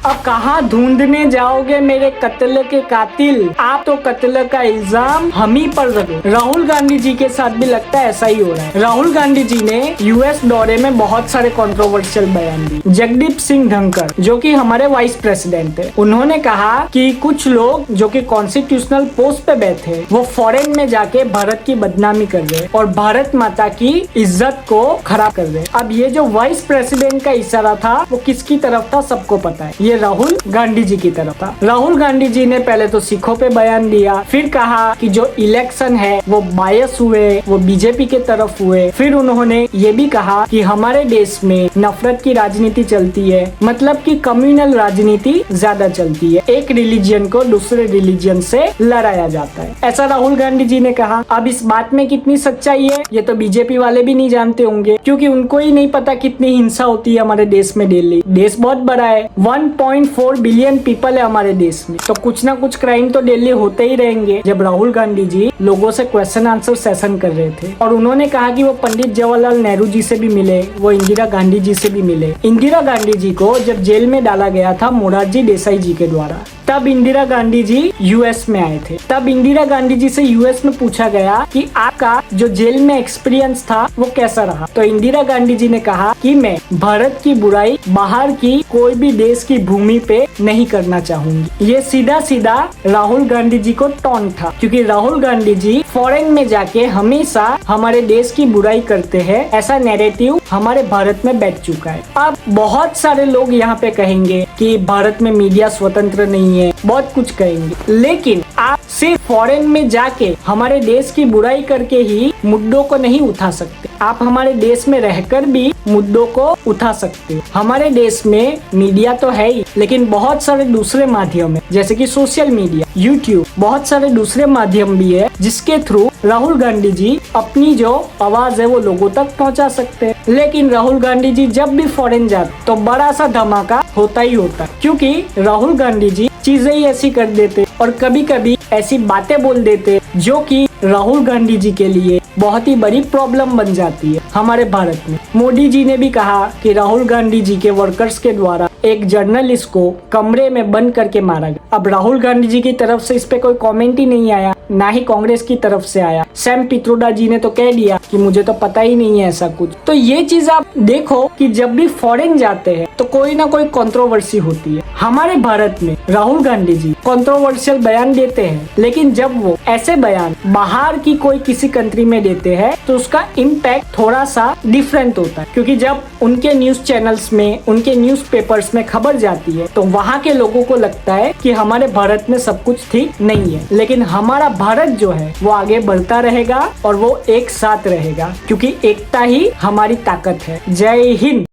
अब कहाँ ढूंढने जाओगे मेरे कत्ल के कातिल, आप तो कत्ल का इल्जाम हम ही पर रखो। राहुल गांधी जी के साथ भी लगता है ऐसा ही हो रहा है। राहुल गांधी जी ने यूएस दौरे में बहुत सारे कंट्रोवर्शियल बयान दिए। जगदीप सिंह धनखड़ जो कि हमारे वाइस प्रेसिडेंट है, उन्होंने कहा कि कुछ लोग जो कि कॉन्स्टिट्यूशनल पोस्ट पे बैठे वो फॉरेन में जाके भारत की बदनामी कर रहे और भारत माता की इज्जत को खराब कर रहे। अब ये जो वाइस प्रेसिडेंट का इशारा था वो किसकी तरफ था सबको पता है, ये राहुल गांधी जी की तरफ था। राहुल गांधी जी ने पहले तो सिखों पे बयान दिया, फिर कहा कि जो इलेक्शन है वो बायस हुए, वो बीजेपी के तरफ हुए। फिर उन्होंने ये भी कहा कि हमारे देश में नफरत की राजनीति चलती है, मतलब कि कम्युनल राजनीति ज्यादा चलती है, एक रिलीजन को दूसरे रिलीजन से लड़ाया जाता है, ऐसा राहुल गांधी जी ने कहा। अब इस बात में कितनी सच्चाई है ये तो बीजेपी वाले भी नहीं जानते होंगे, क्योंकि उनको ही नहीं पता कितनी हिंसा होती है हमारे देश में डेली। देश बहुत बड़ा है, 1.4 बिलियन पीपल है हमारे देश में, तो कुछ ना कुछ क्राइम तो डेली होते ही रहेंगे। जब राहुल गांधी जी लोगों से क्वेश्चन आंसर सेशन कर रहे थे और उन्होंने कहा कि वो पंडित जवाहरलाल नेहरू जी से भी मिले, वो इंदिरा गांधी जी से भी मिले। इंदिरा गांधी जी को जब जेल में डाला गया था मोरारजी देसाई जी के द्वारा, तब इंदिरा गांधी जी यूएस में आए थे। तब इंदिरा गांधी जी से यूएस में पूछा गया कि आपका जो जेल में एक्सपीरियंस था वो कैसा रहा, तो इंदिरा गांधी जी ने कहा कि मैं भारत की बुराई बाहर की कोई भी देश की भूमि पे नहीं करना चाहूंगी। ये सीधा सीधा राहुल गांधी जी को टॉन्ट था, क्योंकि राहुल गांधी जी फॉरेन में जाके हमेशा हमारे देश की बुराई करते हैं, ऐसा नैरेटिव हमारे भारत में बैठ चुका है। अब बहुत सारे लोग यहाँ पे कहेंगे कि भारत में मीडिया स्वतंत्र नहीं है, बहुत कुछ कहेंगे, लेकिन आप सिर्फ फॉरेन में जाके हमारे देश की बुराई करके ही मुद्दों को नहीं उठा सकते। आप हमारे देश में रहकर भी मुद्दों को उठा सकते हो। हमारे देश में मीडिया तो है ही, लेकिन बहुत सारे दूसरे माध्यम है, जैसे कि सोशल मीडिया, यूट्यूब, बहुत सारे दूसरे माध्यम भी है जिसके थ्रू राहुल गांधी जी अपनी जो आवाज है वो लोगों तक पहुंचा सकते हैं। लेकिन राहुल गांधी जी जब भी फॉरेन जाते तो बड़ा सा धमाका होता ही होता है, क्योंकि राहुल गांधी जी चीजें ही ऐसी कर देते और कभी कभी ऐसी बातें बोल देते जो कि राहुल गांधी जी के लिए बहुत ही बड़ी प्रॉब्लम बन जाती है हमारे भारत में। मोदी जी ने भी कहा कि राहुल गांधी जी के वर्कर्स के द्वारा एक जर्नलिस्ट को कमरे में बंद करके मारा गया। अब राहुल गांधी जी की तरफ से इस पे कोई कमेंट ही नहीं आया, ना ही कांग्रेस की तरफ से आया। सैम पित्रोदा जी ने तो कह दिया कि मुझे तो पता ही नहीं है ऐसा कुछ। तो ये चीज आप देखो कि जब भी फॉरेन जाते हैं तो कोई ना कोई कंट्रोवर्सी होती है। हमारे भारत में राहुल गांधी जी कंट्रोवर्शियल बयान देते हैं, लेकिन जब वो ऐसे बयान बाहर की कोई किसी कंट्री में देते हैं तो उसका इम्पैक्ट थोड़ा सा डिफरेंट होता है, क्योंकि जब उनके न्यूज चैनल्स में, उनके न्यूज पेपर्स में खबर जाती है तो वहाँ के लोगों को लगता है कि हमारे भारत में सब कुछ ठीक नहीं है। लेकिन हमारा भारत जो है वो आगे बढ़ता रहेगा और वो एक साथ रहेगा, क्योंकि एकता ही हमारी ताकत है। जय हिंद।